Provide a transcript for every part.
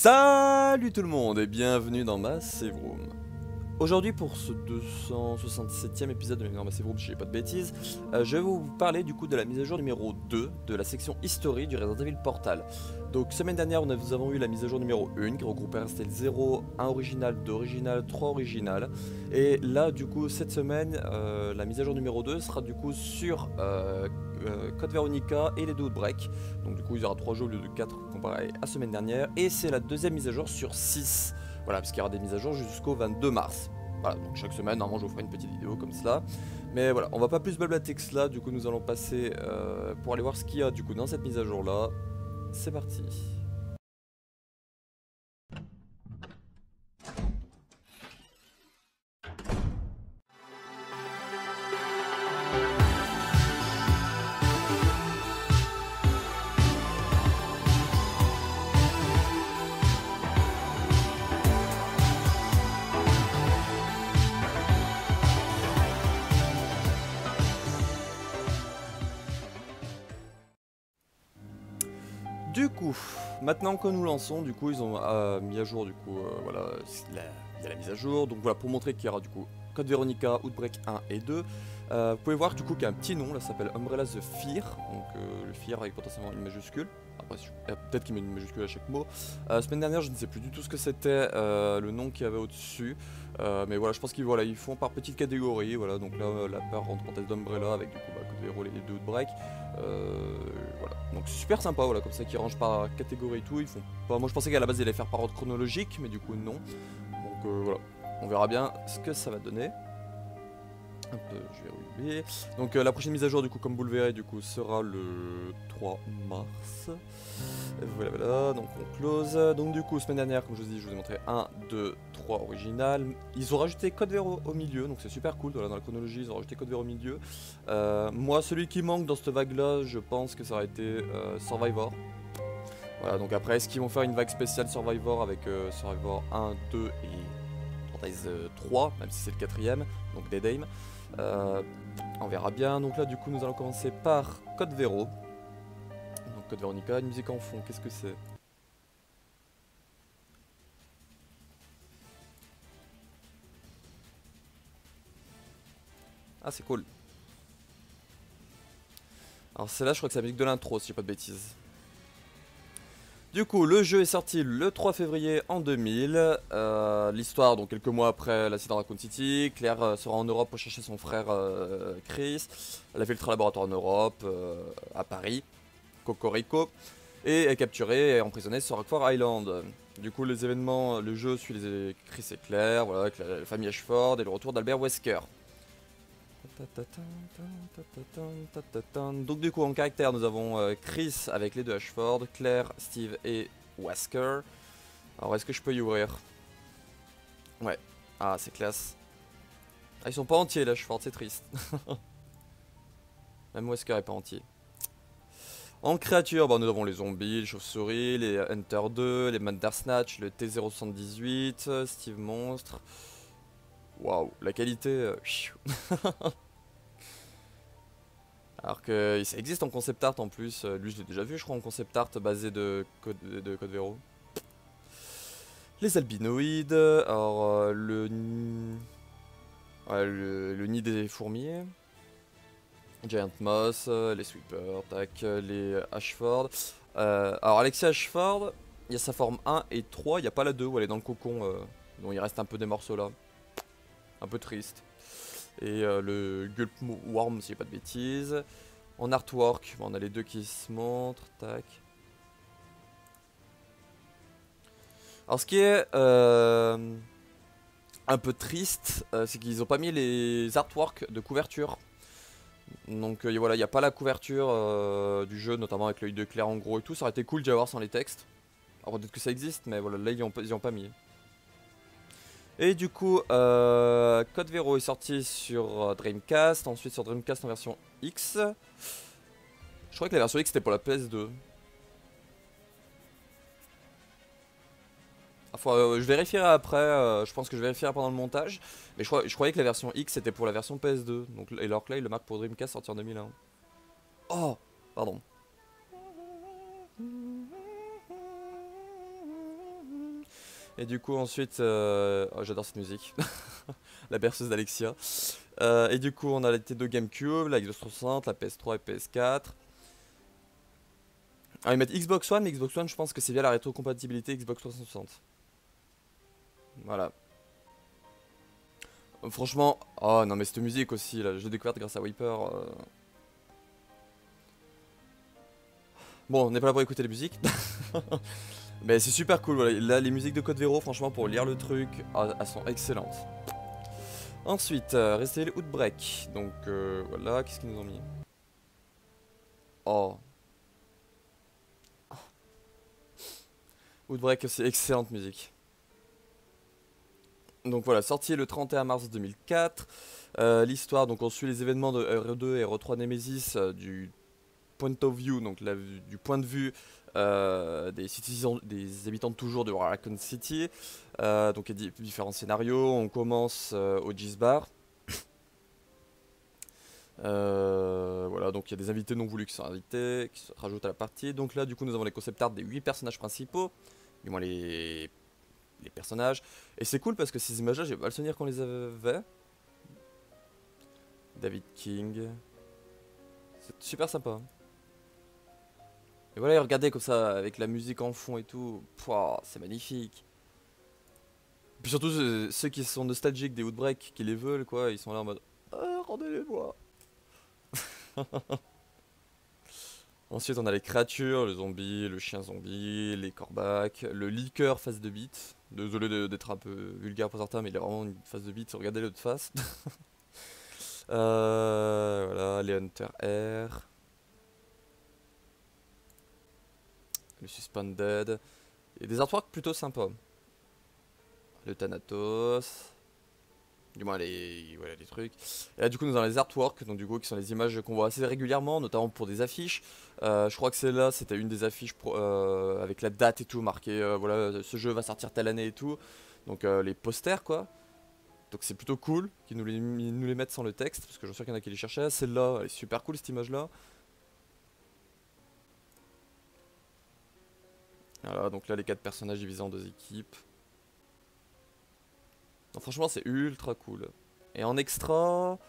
Salut tout le monde et bienvenue dans ma save room. Aujourd'hui pour ce 267e épisode de ma save room, si j'ai pas de bêtises, je vais vous parler du coup de la mise à jour numéro 2 de la section History du Resident Evil Portal. Donc semaine dernière nous avons eu la mise à jour numéro 1 qui regroupait Resident Evil 0, 1 original, 2 original, 3 original. Et là du coup cette semaine la mise à jour numéro 2 sera du coup sur Code Veronica et les deux Outbreak. Donc du coup il y aura 3 jeux au lieu de 4 comparé à la semaine dernière. Et c'est la deuxième mise à jour sur 6. Voilà, parce qu'il y aura des mises à jour jusqu'au 22 mars. Voilà, donc chaque semaine, normalement je vous ferai une petite vidéo comme cela. Mais voilà, on va pas plus blablater que cela, du coup nous allons passer pour aller voir ce qu'il y a du coup dans cette mise à jour là. C'est parti. Du coup, maintenant que nous lançons, du coup ils ont mis à jour du coup voilà, il y a la mise à jour. Donc voilà, pour montrer qu'il y aura du coup Code Veronica, Outbreak 1 et 2. Vous pouvez voir du coup qu'il y a un petit nom, là ça s'appelle Umbrella the Fear. Donc le Fear avec potentiellement une majuscule. Après peut-être qu'il met une majuscule à chaque mot. Semaine dernière je ne sais plus du tout ce que c'était le nom qu'il y avait au-dessus. Mais voilà, je pense qu'ils ils font par petites catégories. Voilà, donc là la part entre parenthèses d'Umbrella avec du coup Code Vero et les deux Outbreak. Voilà, donc c'est super sympa, voilà, comme ça qu'ils rangent par catégorie et tout. Ils font pas... Moi je pensais qu'à la base ils allaient faire par ordre chronologique, mais du coup non. Donc voilà, on verra bien ce que ça va donner. Hop, je vais oublier. Donc la prochaine mise à jour du coup, comme vous le verrez, du coup sera le 3 mars. Voilà, voilà, donc on close. Donc du coup, semaine dernière, comme je vous dis, je vous ai montré 1, 2, 3 original. Ils ont rajouté Code Vero au milieu, donc c'est super cool. Voilà, dans la chronologie, ils ont rajouté Code Vero au milieu. Moi, celui qui manque dans cette vague-là, je pense que ça aurait été Survivor. Voilà, donc après, est-ce qu'ils vont faire une vague spéciale Survivor avec Survivor 1, 2 et Paradise 3, même si c'est le 4ème, donc Dead Aim. On verra bien. Donc là, du coup, nous allons commencer par Code Vero. Donc Code Veronica, une musique en fond, qu'est-ce que c'est? Ah, c'est cool. Alors celle-là, je crois que c'est la musique de l'intro, si j'ai pas de bêtises. Du coup, le jeu est sorti le 3 février en 2000. L'histoire, donc quelques mois après l'accident de Raccoon City, Claire sera en Europe pour chercher son frère Chris. Elle a fait le laboratoire en Europe, à Paris, Cocorico, et est capturée et emprisonnée sur Rockford Island. Du coup, les événements, le jeu suit les Chris et Claire, voilà, avec la famille Ashford et le retour d'Albert Wesker. Donc du coup en caractère nous avons Chris avec les deux Ashford, Claire, Steve et Wesker. Alors est-ce que je peux y ouvrir? Ouais. Ah c'est classe. Ah ils sont pas entiers les Ashford, c'est triste. Même Wesker est pas entier. En créature, nous avons les zombies, les chauves-souris, les Hunter 2, les Mandersnatch, le T078, Steve Monstre. Waouh, la qualité... Alors que ça existe en concept art en plus, lui je l'ai déjà vu je crois en concept art basé de Code Vero. Les albinoïdes, alors le nid des fourmis, Giant Moss, les Sweepers, tac, les Ashford. Alors Alexis Ashford, il y a sa forme 1 et 3, il n'y a pas la 2 où elle est dans le cocon, dont il reste un peu des morceaux là. Un peu triste. Et le Gulp Worm si j'ai pas de bêtises. En artwork, on a les deux qui se montrent, tac. Alors ce qui est un peu triste, c'est qu'ils ont pas mis les artworks de couverture. Donc voilà, il n'y a pas la couverture du jeu, notamment avec l'œil de Claire en gros et tout. Ça aurait été cool d'y avoir sans les textes. Alors peut-être que ça existe, mais voilà, là ils y ont pas mis. Et du coup, Code Vero est sorti sur Dreamcast, ensuite sur Dreamcast en version X. Je crois que la version X c'était pour la PS2. Enfin, je vérifierai après, je pense que je vérifierai pendant le montage. Mais je croyais que la version X c'était pour la version PS2. Donc, et alors que là, il le marque pour Dreamcast sorti en 2001. Oh, pardon. Et du coup ensuite, oh, j'adore cette musique, la berceuse d'Alexia. Et du coup on a la Nintendo GameCube, la Xbox 360, la PS3 et PS4. Ah, ils mettent Xbox One, mais Xbox One je pense que c'est via la rétrocompatibilité Xbox 360. Voilà. Franchement, oh non mais cette musique aussi, là, je l'ai découverte grâce à Wiper. Bon, on n'est pas là pour écouter la musique. Mais c'est super cool, voilà. Là les musiques de Code Vero, franchement pour lire le truc, ah, elles sont excellentes. Ensuite, Resident Evil Outbreak. Donc voilà, qu'est-ce qu'ils nous ont mis? Oh, Outbreak aussi, excellente musique. Donc voilà, sorti le 31 mars 2004. L'histoire, donc on suit les événements de RE2 et RE3 Nemesis du point of view, donc du point de vue des habitants de toujours de Raccoon City. Donc il y a différents scénarios. On commence au Gizbar. Voilà, donc il y a des invités non voulus qui sont invités, qui se rajoutent à la partie. Donc là, du coup, nous avons les concept art des 8 personnages principaux, du moins les personnages. Et c'est cool parce que ces images-là, j'ai pas le souvenir qu'on les avait. David King. C'est super sympa. Et voilà, regardez comme ça, avec la musique en fond et tout. Pouah, c'est magnifique. Puis surtout, ceux qui sont nostalgiques des Outbreak, qui les veulent, quoi, ils sont là en mode ah, rendez-les-moi. Ensuite, on a les créatures, le zombie, le chien zombie, les corbacs, le liqueur face de bite. Désolé d'être un peu vulgaire pour certains, mais il a vraiment une face de bite, regardez-le de face. Voilà, les Hunter R, le Suspended, et des artworks plutôt sympas. Le Thanatos, du moins voilà, les trucs. Et là du coup nous avons les artworks, donc du coup qui sont les images qu'on voit assez régulièrement, notamment pour des affiches. Je crois que celle-là c'était une des affiches avec la date et tout marqué, voilà ce jeu va sortir telle année et tout. Donc les posters quoi. Donc c'est plutôt cool qu'ils nous les mettent sans le texte, parce que je suis sûr qu'il y en a qui les cherchaient. Celle-là, elle est super cool cette image-là. Voilà, donc là les 4 personnages divisés en 2 équipes. Non, franchement c'est ultra cool. Et en extra...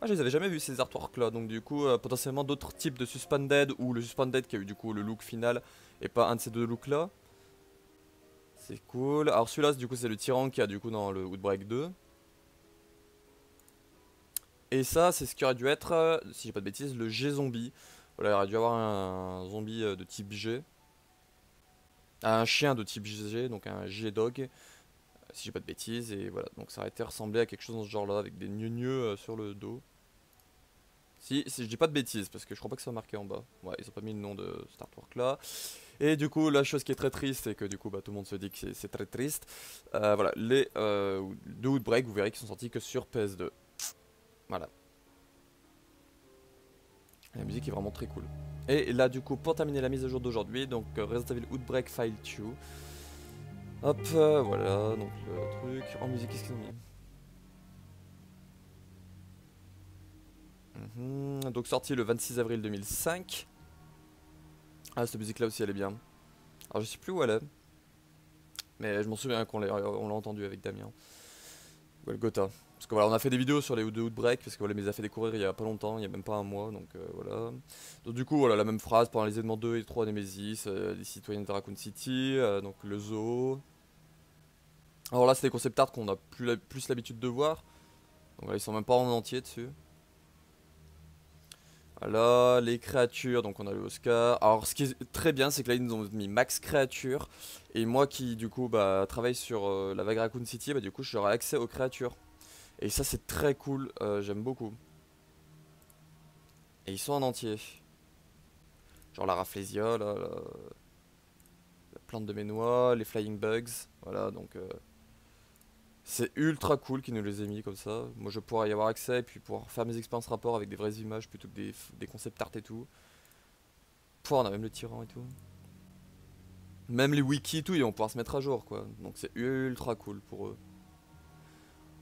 Ah, je les avais jamais vus ces artworks là, donc du coup potentiellement d'autres types de Suspended, ou le Suspended qui a eu du coup le look final, et pas un de ces deux looks là. C'est cool. Alors celui-là du coup c'est le tyran qui a du coup dans le Outbreak 2. Et ça, c'est ce qui aurait dû être, si j'ai pas de bêtises, le G-Zombie. Voilà, il aurait dû avoir un zombie de type G. Un chien de type G, donc un G-Dog, si j'ai pas de bêtises. Et voilà, donc ça aurait été ressemblé à quelque chose dans ce genre-là, avec des gneux sur le dos. Si je dis pas de bêtises, parce que je crois pas que ça soit marqué en bas. Ouais, ils ont pas mis le nom de cet artwork là. Et du coup, la chose qui est très triste, c'est que du coup, bah, tout le monde se dit que c'est très triste. Voilà, les deux Outbreak, vous verrez qu'ils sont sortis que sur PS2. Voilà. La musique est vraiment très cool. Et là du coup pour terminer la mise à jour d'aujourd'hui, donc Resident Evil Outbreak File 2. Hop, voilà, donc le truc. En musique, qu'est-ce qu'ils ont mis? Donc sorti le 26 avril 2005. Ah, cette musique là aussi elle est bien. Alors je sais plus où elle est, mais je m'en souviens qu'on l'a entendu avec Damien. Golgotha. Parce que voilà, on a fait des vidéos sur les deux Outbreak, parce que voilà, les a fait découvrir il y a pas longtemps, il y a même pas un mois, donc voilà. Donc du coup, voilà, la même phrase pendant les événements 2 et 3 Nemesis, les citoyens de Raccoon City, donc le zoo. Alors là, c'est des concept art qu'on a plus l'habitude de voir. Donc là, ils sont même pas en entier dessus. Voilà, les créatures, donc on a le Oscar. Alors ce qui est très bien, c'est que là, ils nous ont mis max créatures. Et moi qui, du coup, bah, travaille sur la vague Raccoon City, bah du coup, j'aurai accès aux créatures. Et ça c'est très cool, j'aime beaucoup. Et ils sont en entier. Genre la Rafflesia, là, la plante de ménois, les Flying Bugs. Voilà, donc c'est ultra cool qu'ils nous les aient mis comme ça. Moi je pourrais y avoir accès et puis pouvoir faire mes expériences rapport avec des vraies images plutôt que des concept art et tout. Pouah, on a même le tyran et tout. Même les wikis et tout, ils vont pouvoir se mettre à jour quoi. Donc c'est ultra cool pour eux.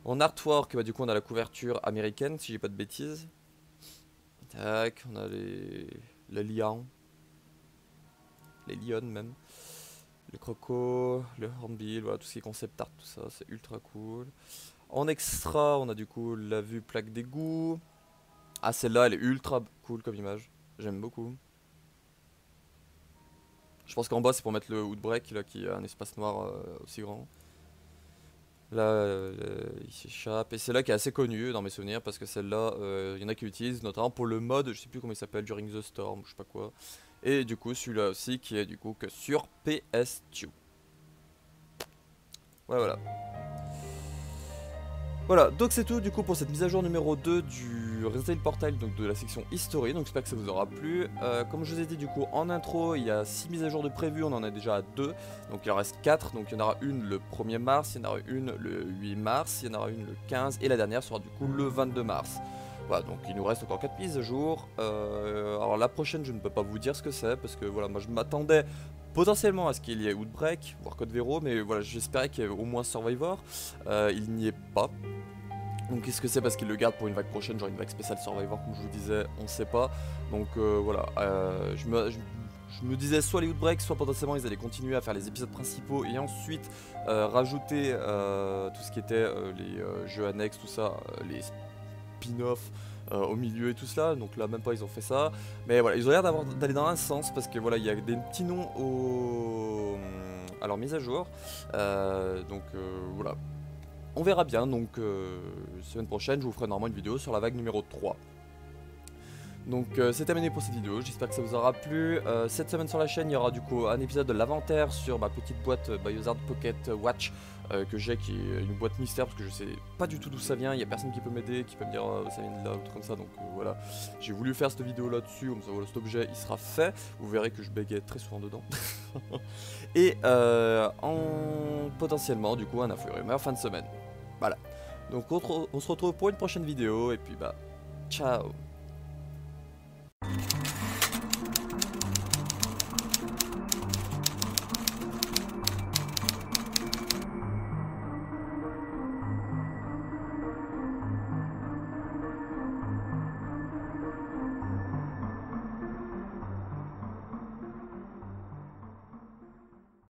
En artwork, bah, du coup on a la couverture américaine si j'ai pas de bêtises. Tac, on a les lions. Les lions même. le croco, le hornbill, voilà, tout ce qui est concept art, tout ça, c'est ultra cool. En extra, on a du coup la vue plaque d'égout. Ah, celle-là, elle est ultra cool comme image. J'aime beaucoup. Je pense qu'en bas, c'est pour mettre le Outbreak, là, qui a un espace noir aussi grand. Là, il s'échappe. Et c'est là qui est assez connu dans mes souvenirs, parce que celle-là, il y en a qui l'utilisent, notamment pour le mode, je sais plus comment il s'appelle, During the Storm, je sais pas quoi. Et du coup, celui-là aussi, qui est du coup que sur PS2. Ouais, voilà. Voilà, donc c'est tout du coup pour cette mise à jour numéro 2 du Resident Evil Portal, donc de la section History, donc j'espère que ça vous aura plu. Comme je vous ai dit du coup en intro, il y a 6 mises à jour de prévues, on en a déjà 2, donc il en reste 4, donc il y en aura une le 1er mars, il y en aura une le 8 mars, il y en aura une le 15, et la dernière sera du coup le 22 mars. Voilà, donc il nous reste encore 4 mises à jour. Alors la prochaine, je ne peux pas vous dire ce que c'est, parce que voilà, moi je m'attendais potentiellement à ce qu'il y ait Outbreak, voire Code Vero, mais voilà, j'espérais qu'il y ait au moins Survivor. Il n'y est pas. Donc est-ce que c'est parce qu'ils le gardent pour une vague prochaine, genre une vague spéciale Survivor, comme je vous disais, on ne sait pas. Donc voilà, je me disais soit les Outbreaks, soit potentiellement ils allaient continuer à faire les épisodes principaux et ensuite rajouter tout ce qui était les jeux annexes, tout ça, les spin-offs au milieu et tout cela. Donc là même pas ils ont fait ça. Mais voilà, ils ont l'air d'aller dans un sens parce que voilà, il y a des petits noms à leur mise à jour. Donc voilà. On verra bien, donc semaine prochaine, je vous ferai normalement une vidéo sur la vague numéro 3. Donc c'est terminé pour cette vidéo, j'espère que ça vous aura plu. Cette semaine sur la chaîne, il y aura du coup un épisode de l'inventaire sur ma petite boîte Biohazard Pocket Watch que j'ai, qui est une boîte mystère, parce que je sais pas du tout d'où ça vient, il n'y a personne qui peut m'aider, qui peut me dire ça vient de là ou tout comme ça, donc voilà. J'ai voulu faire cette vidéo là-dessus, comme ça voilà, cet objet il sera fait, vous verrez que je bégaye très souvent dedans. Et potentiellement du coup un info rumeur fin de semaine. Voilà. Donc on se retrouve pour une prochaine vidéo et puis bah ciao.